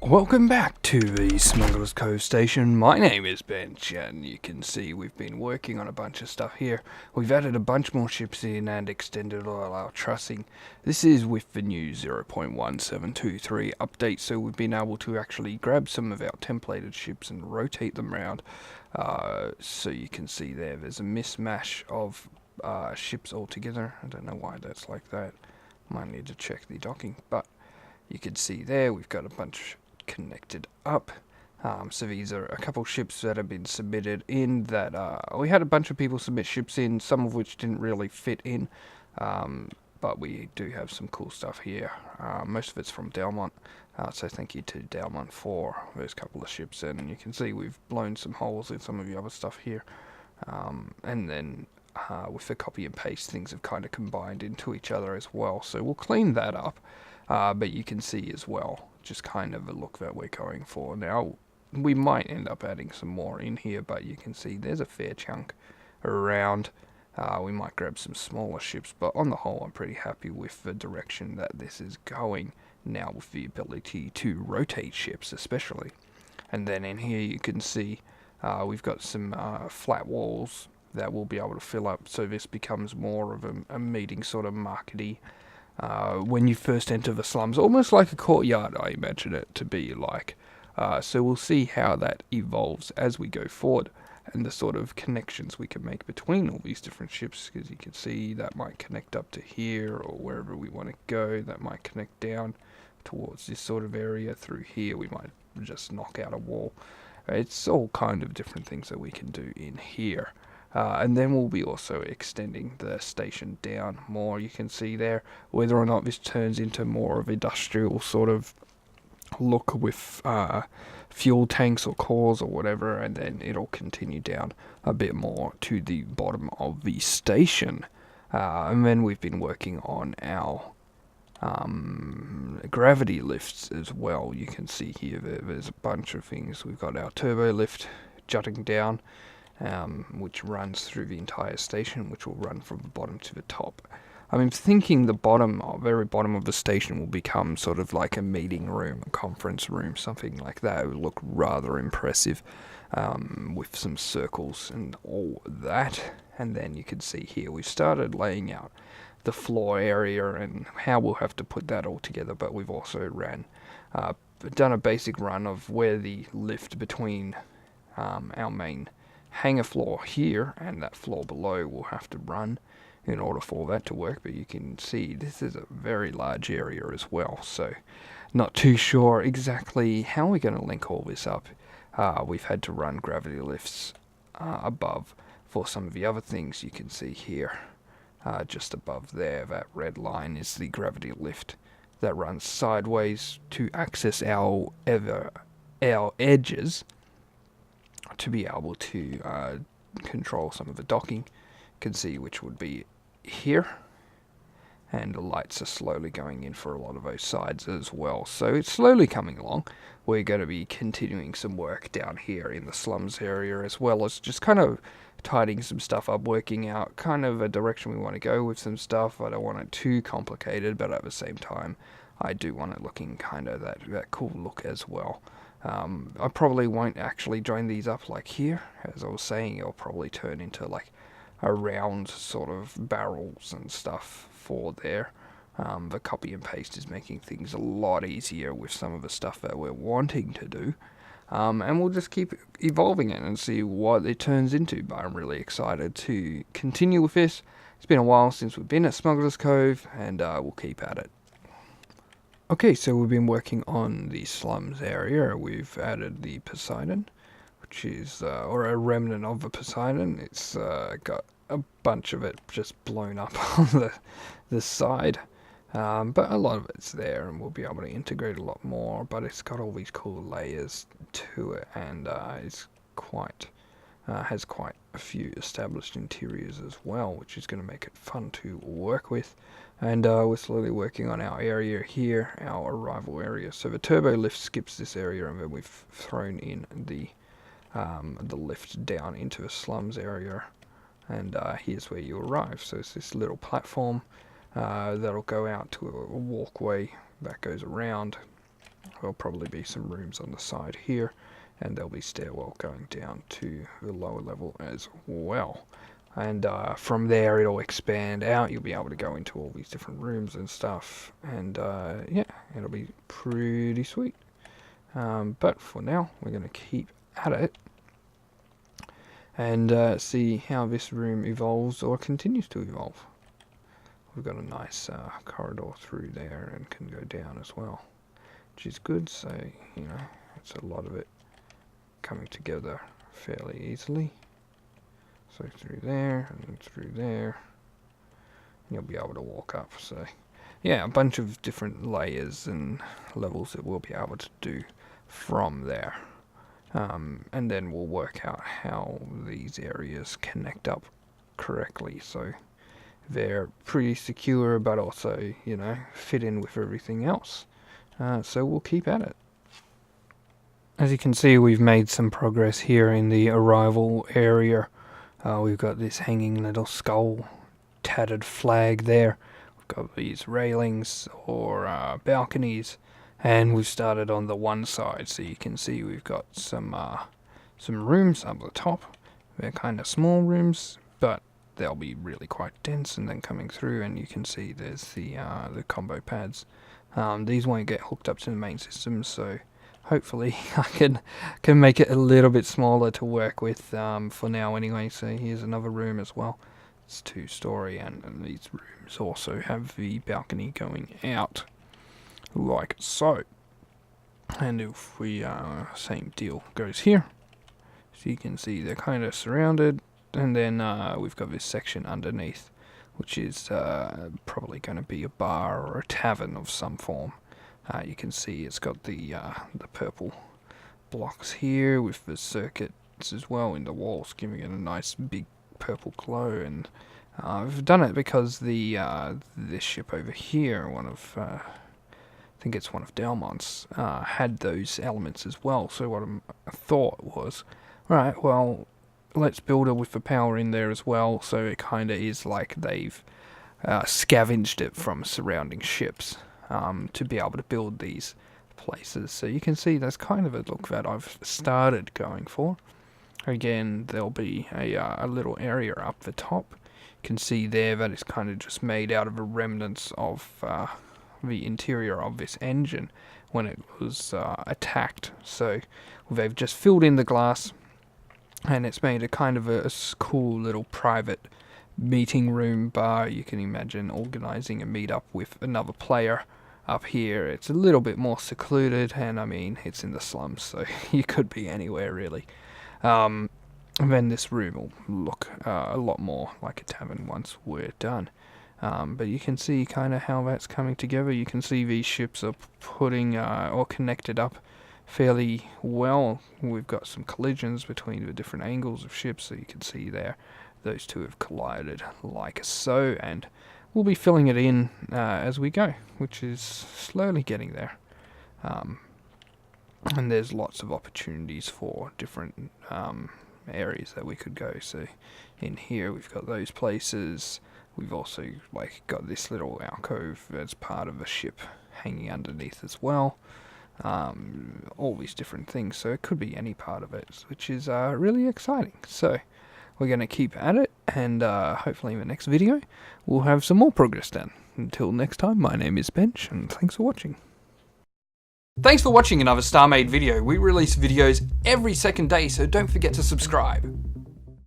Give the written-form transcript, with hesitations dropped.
Welcome back to the Smuggler's Cove station. My name is Bench, and you can see we've been working on a bunch of stuff here. We've added a bunch more ships in and extended all our trussing. This is with the new 0.1723 update, so we've been able to actually grab some of our templated ships and rotate them around. So you can see there's a mismatch of ships altogether. I don't know why that's like that. Might need to check the docking, but you can see there we've got a bunch connected up. So these are a couple ships that have been submitted in that we had a bunch of people submit ships in, some of which didn't really fit in, but we do have some cool stuff here. Most of it's from Delmont, so thank you to Delmont for those couple of ships, and you can see we've blown some holes in some of the other stuff here, and then with the copy and paste, things have kind of combined into each other as well, so we'll clean that up. But you can see as well, just kind of a look that we're going for. Now, we might end up adding some more in here, but you can see there's a fair chunk around. We might grab some smaller ships, but on the whole, I'm pretty happy with the direction that this is going now, with the ability to rotate ships especially. And then in here you can see we've got some flat walls that we'll be able to fill up, so this becomes more of a meeting sort of markety. When you first enter the slums, almost like a courtyard, I imagine it to be like. So we'll see how that evolves as we go forward, and the sort of connections we can make between all these different ships, because you can see that might connect up to here, or wherever we want to go. That might connect down towards this sort of area. Through here we might just knock out a wall. It's all kind of different things that we can do in here. And then we'll be also extending the station down more. You can see there whether or not this turns into more of industrial sort of look with fuel tanks or cores or whatever, and then it'll continue down a bit more to the bottom of the station. And then we've been working on our gravity lifts as well. You can see here there's a bunch of things. We've got our turbo lift jutting down, which runs through the entire station, which will run from the bottom to the top. I'm thinking the very bottom of the station will become sort of like a meeting room, a conference room, something like that. It will look rather impressive, with some circles and all that. And then you can see here we've started laying out the floor area and how we'll have to put that all together, but we've also done a basic run of where the lift between our main hangar floor here and that floor below will have to run in order for that to work. But you can see this is a very large area as well, so not too sure exactly how we're going to link all this up. We've had to run gravity lifts above for some of the other things. You can see here just above there, that red line is the gravity lift that runs sideways to access our edges, to be able to control some of the docking. You can see which would be here, and the lights are slowly going in for a lot of those sides as well, so it's slowly coming along. We're going to be continuing some work down here in the slums area, as well as just kind of tidying some stuff up, working out kind of a direction we want to go with some stuff. I don't want it too complicated, but at the same time I do want it looking kind of that cool look as well. I probably won't actually join these up like here. As I was saying, it'll probably turn into like a round sort of barrels and stuff for there. The copy and paste is making things a lot easier with some of the stuff that we're wanting to do. And we'll just keep evolving it and see what it turns into. But I'm really excited to continue with this. It's been a while since we've been at Smuggler's Cove, and we'll keep at it. Okay, so we've been working on the slums area. We've added the Poseidon, which is, or a remnant of the Poseidon. It's got a bunch of it just blown up on the side. But a lot of it's there, and we'll be able to integrate a lot more. But it's got all these cool layers to it, and it's has quite a few established interiors as well, which is going to make it fun to work with. And we're slowly working on our area here, our arrival area. So the turbo lift skips this area, and then we've thrown in the lift down into the slums area. And here's where you arrive. So it's this little platform that'll go out to a walkway that goes around There'll probably be some rooms on the side here, and there'll be stairwell going down to the lower level as well. And from there it'll expand out. You'll be able to go into all these different rooms and stuff, and yeah, it'll be pretty sweet. But for now, we're going to keep at it and see how this room evolves or continues to evolve. We've got a nice corridor through there and can go down as well, which is good. So, you know, it's a lot of it coming together fairly easily. So through there and through there, you'll be able to walk up. So yeah, a bunch of different layers and levels that we'll be able to do from there. And then we'll work out how these areas connect up correctly, so they're pretty secure but also, you know, fit in with everything else. So we'll keep at it. As you can see, we've made some progress here in the arrival area. We've got this hanging little skull, tattered flag there. We've got these railings or balconies, and we've started on the one side, so you can see we've got some rooms up the top. They're kind of small rooms, but they'll be really quite dense, and then coming through, and you can see there's the combo pads. These won't get hooked up to the main system, so hopefully I can make it a little bit smaller to work with for now anyway. So here's another room as well. It's 2-story, and these rooms also have the balcony going out like so. And if we same deal goes here, so you can see they're kind of surrounded, and then we've got this section underneath, which is probably going to be a bar or a tavern of some form. You can see it's got the purple blocks here with the circuits as well in the walls, giving it a nice big purple glow. And I've done it because this ship over here, I think it's one of Delmont's, had those elements as well. So what I thought was, right, well, let's build it with the power in there as well, so it kind of is like they've scavenged it from surrounding ships to be able to build these places. So you can see that's kind of a look that I've started going for. Again, there'll be a little area up the top. You can see there that it's kind of just made out of the remnants of the interior of this engine when it was attacked. So they've just filled in the glass, and it's made a kind of a cool little private meeting room bar. You can imagine organizing a meetup with another player up here. It's a little bit more secluded, and I mean, it's in the slums, so you could be anywhere really. And then this room will look a lot more like a tavern once we're done. But you can see kind of how that's coming together. You can see these ships are putting or connected up fairly well. We've got some collisions between the different angles of ships, so you can see there those two have collided like so, and we'll be filling it in as we go, which is slowly getting there. And there's lots of opportunities for different areas that we could go. So in here we've got those places. We've also got this little alcove as part of a ship hanging underneath as well. All these different things, so it could be any part of it, which is really exciting. So we're going to keep at it, and hopefully in the next video we'll have some more progress done. Until next time, my name is Bench, and thanks for watching. Thanks for watching another StarMade video. We release videos every second day, so don't forget to subscribe.